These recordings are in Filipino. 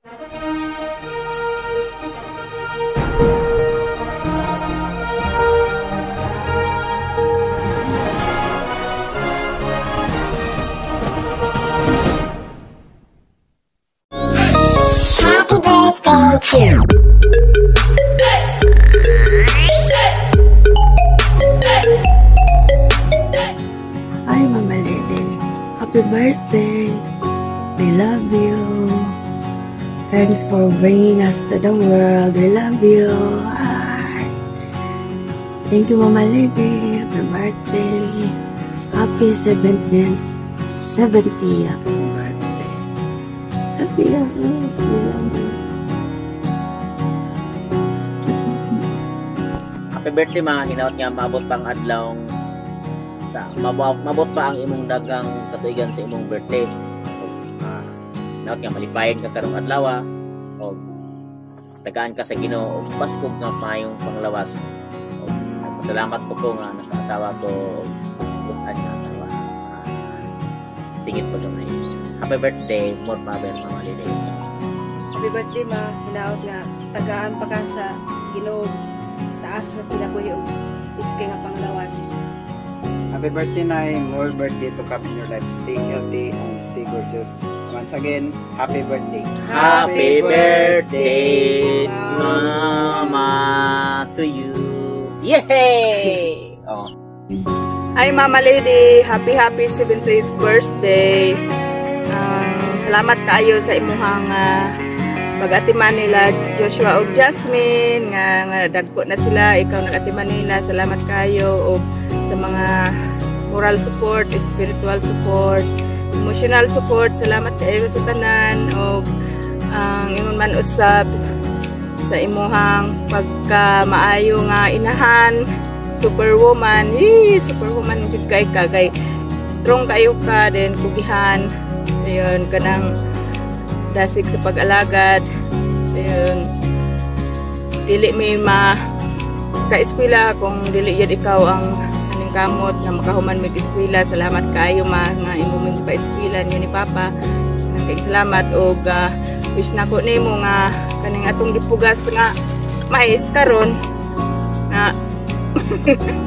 Hi, Mama Lily. Happy birthday. We love you. Thanks for bringing us to the world. We love you. Hi. Thank you, Mama Lily. Happy birthday. Happy 70th birthday. Happy birthday. We love you. Happy birthday mga hinaot nga maabot pang adlaw sa mabot pa ang imong dagang katuigan sa imong birthday. Hinaot nga malipayon ka karong adlaw o tagaan ka sa Ginoo og paskog nga mayong panglawas. Salamat po ko nga nakaasawa ko butan nga asawa. Singit po gamay. Happy birthday, more mother Mama Lily. Happy birthday ma, hinaot nga tagaan pa ka sa Ginoo. Taas na pinabuhi og iske nga panglawas. Happy birthday, Nay. More birthday to come in your life. Stay healthy and stay gorgeous. Once again, happy birthday. Happy birthday, Mama, to you. Yay! Oh. Hi Mama Lady, happy 70th birthday. Salamat kaayo sa imuhang pag-atiman nila Joshua o Jasmine nga dagko na sila, ikaw nag-atiman nila. Salamat kayo o sa mga moral support, spiritual support, emotional support. Salamat kayo sa tanan o ang ingon man usab sa imuhang pagka-maayo nga inahan, superwoman. Superwoman jud kay strong kayo ka, then kugihan. Ayun kanang dasig sa pag-alagad. Ayun. Dili may ka-eskwela kung dili yun ikaw ang aning kamot na makahuman may eskwela. Salamat kaayo ma nga imo may pa-eskwela niyo ni Papa. Salamat og wish nako nimo nga kaning atong gipugas nga mais karon na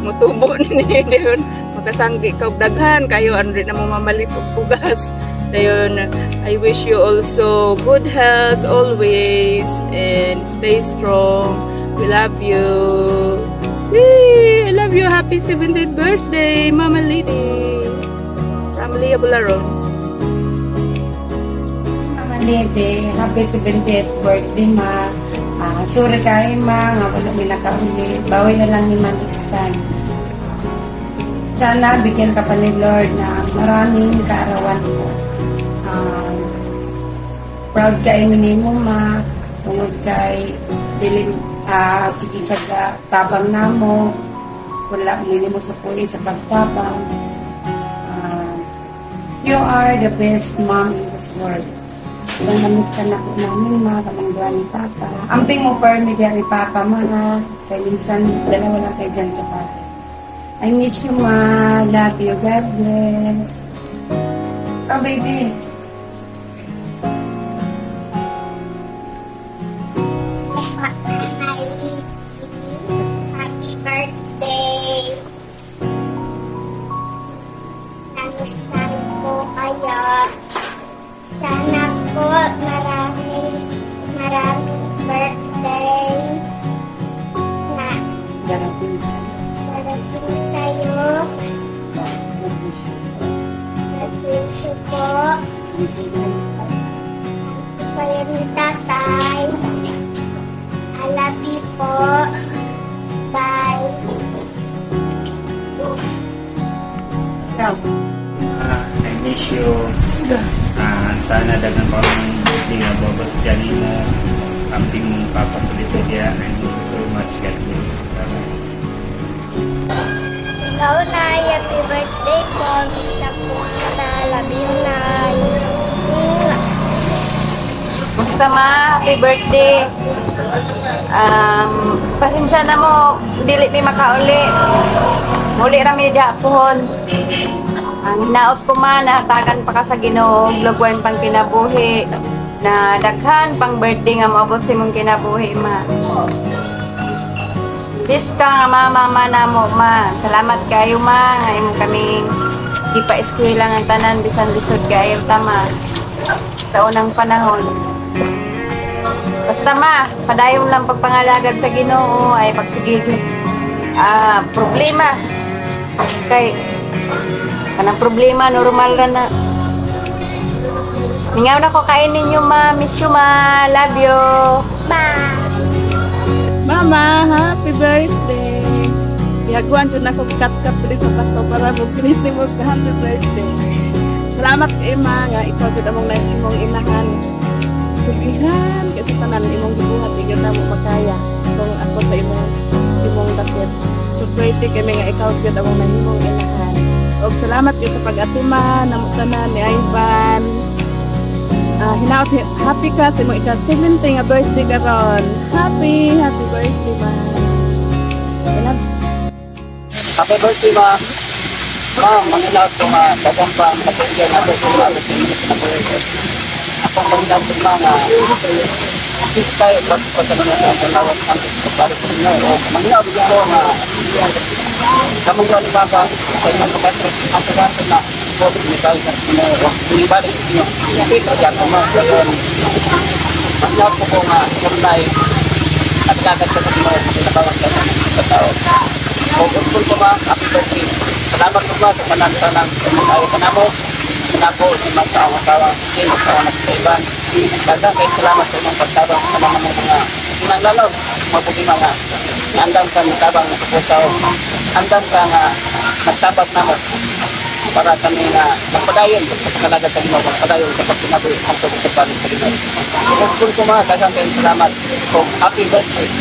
mutubo ni diyon makasanggi kag daghan kayo ano rin na mo mamalit og pugas. Dayon, I wish you also good health always and stay strong. We love you. Yay! I love you. Happy 70th birthday, Mama Lady. From Leah Bularon. Mama Lady, happy 70th birthday, Ma. Sorry kayo, Ma. Nga wala may nakaulit. Bawal na lang ni next time. Sana bigyan ka pa ni Lord na maraming kaarawan ko. Proud kay minimo ma tungod kay dili sige kaga tabang namo wala minimo supuin sa pagtabang. You are the best mom in this world. Kung namis ka na po namin ma kamangguan ni Papa amping mo permi ni Papa ma kay minsan dalawa lang kayo dyan sa bahay. I miss you ma, love you, God bless. Oh baby. Kamustahin po kayo. Sana po maraming birthday na darating sa'yo. God-wish you po. Kayo ni Tatay. I love you po. Bye. I miss you. Sana dagang pa ang birthday nga babot dyan mo. Amping mong papakulit niya. I miss you so much. God bless. Hello, Nay. Happy birthday po. Miss na po kita. Love you, Nay. Basta ma, happy birthday. Pasensya na mo, dili mi makauli. Muli ra mi pohon. Ang hinaot ko man, natagan pa ka sa Ginoo, lugwan pang kinabuhi. na daghan pang birthday nga maabot sa imong kinabuhi, ma. Pista nga mama na mo, ma. Salamat kayo, ma. Nga imong kaming ipa-eskwela nga tanan bisan lisod kayo tama sa unang panahon. Basta ma, padayon lang pagpangalagad sa Ginoo ay pagsigigil. Problema. Kay kanang problema normal ra na. Mingaw na ko kain ninyo, ma. Miss you, ma. Love you. Bye. Mama, happy birthday. Ihaguan dyan ako kat-kat pili sa pato para mag-greeting mo ka happy birthday. Salamat kay ma nga ikaw dyan among imong inahan. Sugihan kasi tanan imong gibuhat bigyan na mo makaya. Kung ako sa imong dakit. So pretty kami nga ikaw dyan among imong inahan. Og salamat gyud sa pag-atima namo tanan ni Ivan. Hinaut happy ka sa imong ika-17 nga birthday karon. Happy birthday, ma. Happy birthday, ma. Mangilaw ko nga, dagang pa ang kapityan natin sa mga sinis na birthday. Ako mangilaw ko nga, kiss tayo, ba't pa sa mga panawag ang kapityan sa inyo. Mangilaw ko nga, kamang wali baba, sa inyong kapatid, ang kapatid na, COVID ni tayo sa inyo, binibalik inyo. Ito, yan ang mga kapatid. Mangilaw ko nga, kamay, at kagad sa inyo, pinakawag sa tao. Pagkakul ko ma, happy birthday. Salamat po ba sa panantanang tayo ka na mo. Ako, si magkawa-kawa, si magkawa na sa iban. Dagang kayo salamat sa mga pagtabang sa mga inang lalaw. Mabuti mga andam ka nagtabang na kapusaw. Andam ka nga nagtabang na mo. Para kami nga magpadayon sa kalagad sa Ginoo, magpadayon sa pagkinabuhi ang pagkakapalit sa Ginoo. Pagkakul ko ma, dagang kayo salamat. So, happy birthday.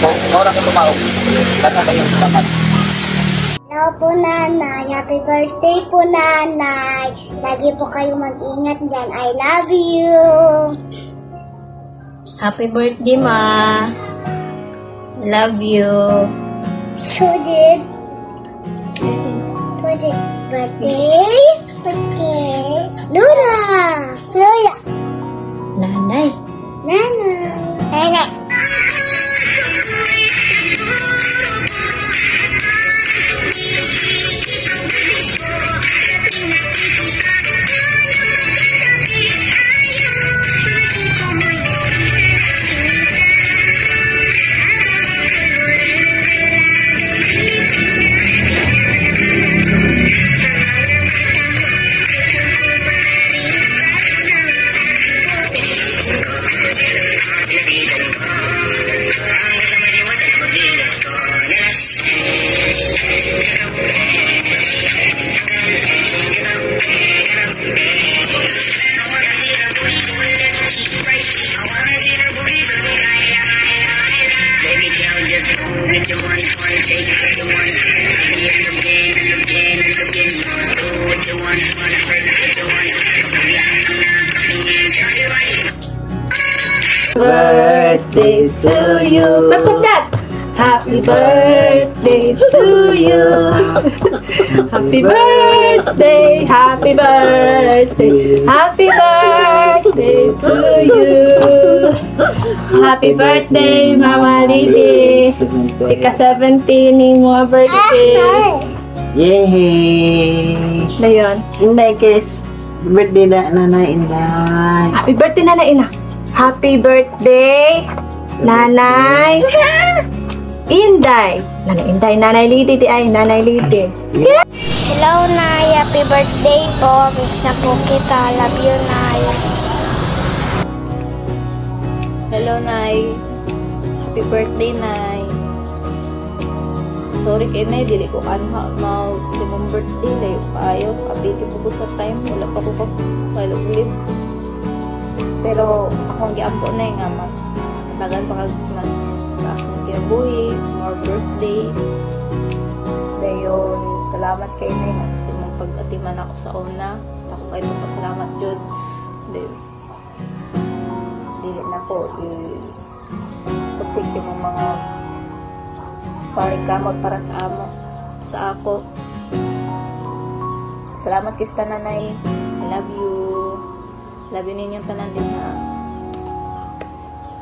Kung orang ka tumaw, sana kayo salamat. Hello po, nanay. Happy birthday po, nanay. Lagi po kayo mag-ingat dyan. I love you. Happy birthday, ma. Love you. Kujit. Birthday. Birthday. Luna. Lola. Nanay. Nanay. Nanay. Birthday to you. Happy birthday to you. Happy birthday, happy birthday, happy birthday to you. Happy birthday, Mama Lily. Ika-17 ni mo birthday. Yay! Na yun. Inday, kiss. Birthday na, Nanay Inday. Happy birthday, Nanay Ina. Happy birthday, Nanay Inday. Nanay Inday, Nanay Lidi di ay, Nanay Lidi. Hello, Nay. Happy birthday po. Miss na po kita. Love you, Nay. Hello, Nay. Happy birthday, Nay. Sorry kay Nay, dili ko anha mau si mong birthday layo kayo. Update po ko sa time, wala pa ko paluglit. Pero akong giampo na nga mas tagal pa mas taas ng kinabuhi, more birthdays. Dayon, salamat kay Nay kasi mong pag-atiman ako sa una. Ako kayo pasalamat jud. Dili na ko i-prosecute mong mga paring kamot para sa ako. Salamat kay Nanay. I love you. Labi ninyong tanan din na.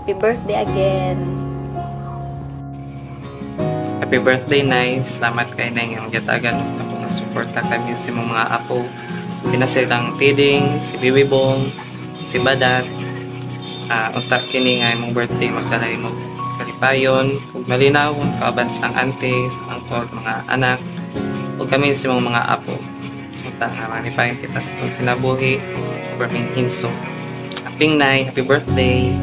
Happy birthday again. Happy birthday, Nay. Salamat kay Nay nga magatagan ako na suporta kami sa mga apo. Pinasilang Tiding, si Bibi Bong, si Badat. Unta kini nga imong birthday magdala mo kalipayon, ug malinaw kung kaabans ng auntie, uncle, mga anak, ug kami sa mga apo. Unta nga manipayon kita sa itong kinabuhi, perming himso. Happy Nay, happy birthday.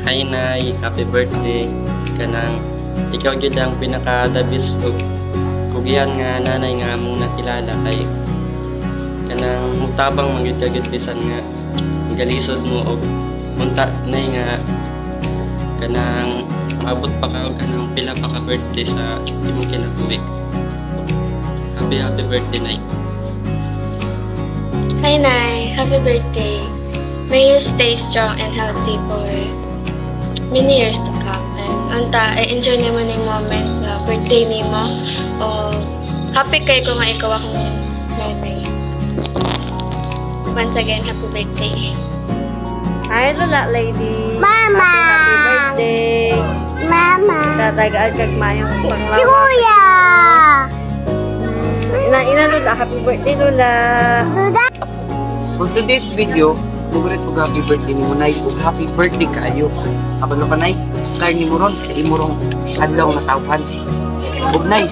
Hi Nay, happy birthday. Kanang ikaw gyud ang pinaka-dabis og kugihan nga nanay nga mong nakilala kay kanang mutabang magyud ka gyud bisan nga galisod mo og unta nay nga kanang maabot pa ka og kanang pila pa ka birthday sa imong kinabuhi. Happy birthday Nay. Hi Nay, happy birthday. May you stay strong and healthy for many years to come. And anta, enjoy nimo ning moment sa birthday nimo. O happy kay ko nga ikaw akong nanay. Once again, happy birthday. Hi, Lola Lady. Mama! Happy birthday. Mama! Tatagaan kag mayong Si panglawas. Kuya! Ina Lola, happy birthday Lola. For today's video, favorite ko happy birthday ni mo, Nay. Ug happy birthday kaayo. Abalo ka, Nay. Star ni mo ron sa imong adlaw na tawhan. Ug Nay,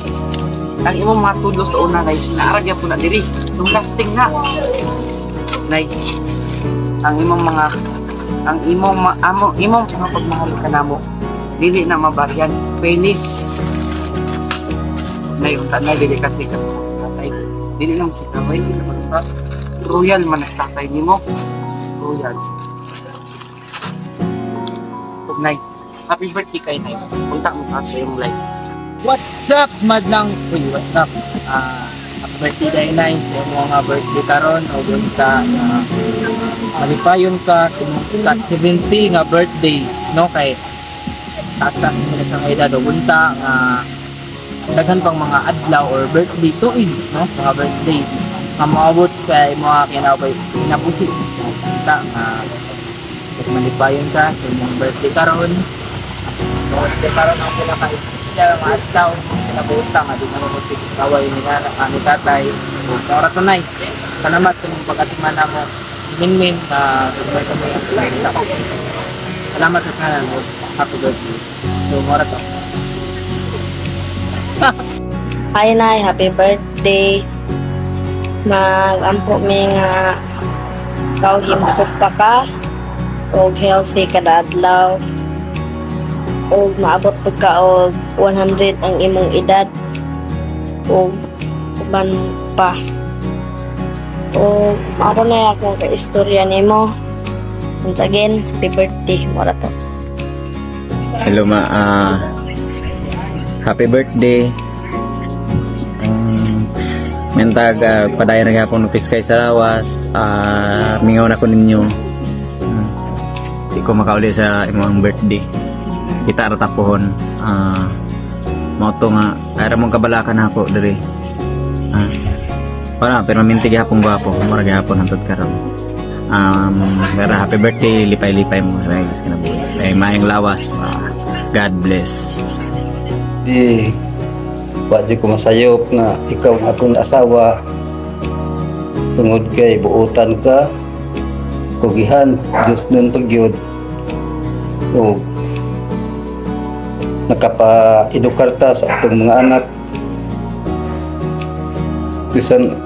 ang imong mga tudlo sa una, Nay, naaragya po na diri. Nung lasting na. Nay, ang imong mga pagmahal ka namo, dili na mabaryan. Penis. Nay, unta na dili kasi tatay. Dili lang si tatay, dili naman ta. Royal man ang tatay nimo. Royal. Ug Nay, happy birthday kay Nay. Punta mo ka sa iyong life. What's up, madlang? Uy, what's up? Happy birthday day Nay sa iyong mga birthday karon o bunta alipayon ka sa mga 70 nga birthday, no? Kay taas-taas nila siya nga edad o bunta nga daghan pang mga adlaw or birthday tuig, no? Mga birthday nga maabot sa mga kinabuhi. Bunta nga malipayon ka sa iyong birthday karon. Birthday karon ang pinaka-special nga adlaw na buta nga di na mo si kaway ni tatay. Ora to Nay. Salamat sa imong pag-atiman namo. Minmin na birthday mo yung nakita ko. Salamat sa kanan mo. Happy birthday. So ora to. Hi Nay, happy birthday. Mag-ampo mi nga ikaw himsok pa ka o healthy kada adlaw o maabot pag ka og 100 ang imong edad o uban pa o maro na akong ka-istorya nimo. Once again, happy birthday mo ra to. Hello ma, happy birthday. Mentag padayon na gapon piskay sa lawas, mingaw na ko ninyo. Di ko makauli sa imong birthday. Kita ra tapuhon. Mao to nga ara mong kabalakan ako diri. Para pero minti gihapon gwapo, mura gihapon hantod karon. Gara happy birthday, lipay-lipay mo guys kinabuhi. Ay maayong lawas. God bless. Wadi ko masayop nga ikaw ang akong asawa tungod kay buutan ka kugihan Diyos nun pagyod o nakapa-edukarta sa atong mga anak bisan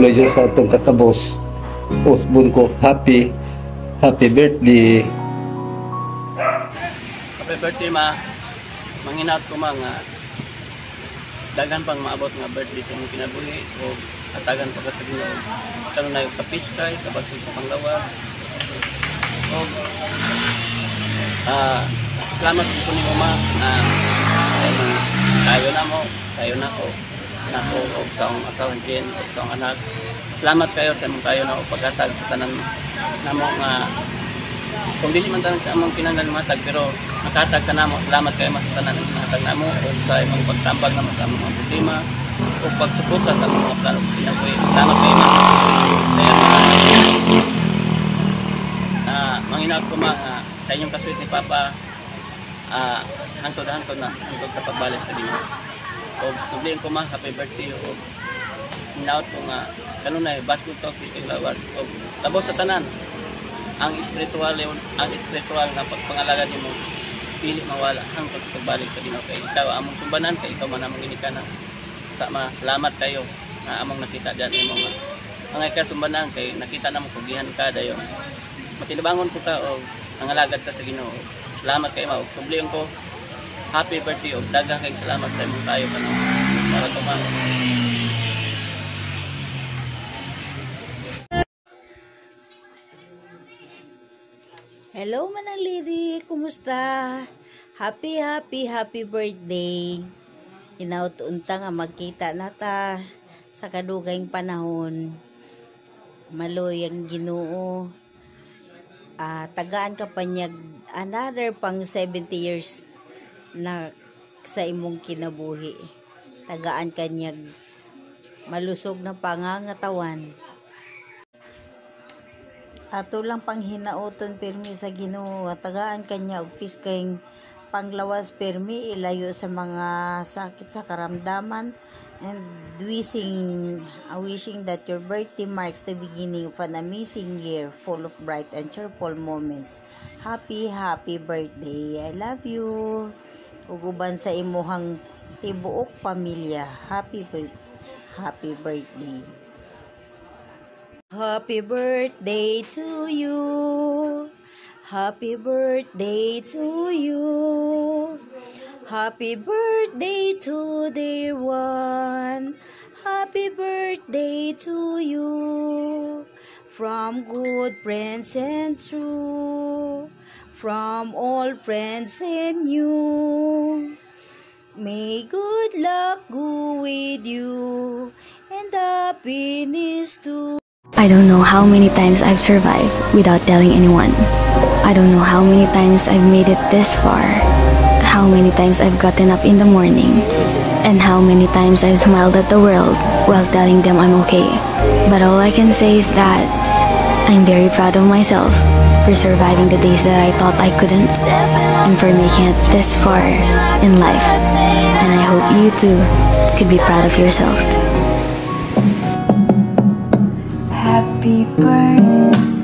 loyo sa atong katabos. Usbon ko happy birthday. Happy birthday ma. Manginat ko mga dagan pang maabot nga birthday sa imong kinabuhi o atagan pa ka sa Ginoo. Karon na yung kapiskay, kabasig sa panglawas. O salamat po ni Mama na kayo na mo, kayo na ko, nako o kaong asawang Jen, o kaong anak. Salamat kayo sa imong kayo na o pagkatag sa tanan namo nga kung dili man tanan sa among pinangalmatag pero nakatag ka namo. Salamat kayo mas tanan nakatag namo o sa imong pagtambag namo sa among problema o pagsuporta sa mga plano sa Pinapoy. Salamat kayo ma. Kaya manginag ko ma sa inyong kasuit ni Papa, hantod na sa pagbalik sa Ginoo. O sublihin ko ma, happy birthday o hinaut ko nga kanunay baskul to kisig lawas o tabo sa tanan ang spiritual na pagpangalaga nimo pili mawala hangtod sa pagbalik sa Ginoo. Kay ikaw among sumbanan, kay ikaw man among ginikana. Salamat kayo na among nakita diyan imo nga mga kasumbanan, kay nakita namo kugihan ka dayon. Matinabangon ko ka o nangalagad ka sa Ginoo. Salamat kayo ma. Sublihin ko happy birthday o daghang kay salamat sa imong tayo kanang para tumama. Hello Manang Lady, kumusta? Happy birthday. Inaut-unta nga magkita nata sa kadugayng panahon. Maloy ang Ginoo. Tagaan ka pa niya another pang 70 years na sa imong kinabuhi. Tagaan ka niya malusog na pangangatawan. Ato lang pang hinauton permi sa Ginoo, tagaan kanya og piskayng panglawas permi ilayo sa mga sakit sa karamdaman, and wishing that your birthday marks the beginning of an amazing year full of bright and cheerful moments. Happy birthday. I love you. Ug uban sa imuhang tibuok pamilya. Happy birthday. Happy birthday to you. Happy birthday to you. Happy birthday to dear one. Happy birthday to you. From good friends and true. From all friends and you. May good luck go with you. And happiness too. I don't know how many times I've survived without telling anyone. I don't know how many times I've made it this far. How many times I've gotten up in the morning. And how many times I've smiled at the world while telling them I'm okay. But all I can say is that I'm very proud of myself for surviving the days that I thought I couldn't, and for making it this far in life. And I hope you too could be proud of yourself. Happy birthday.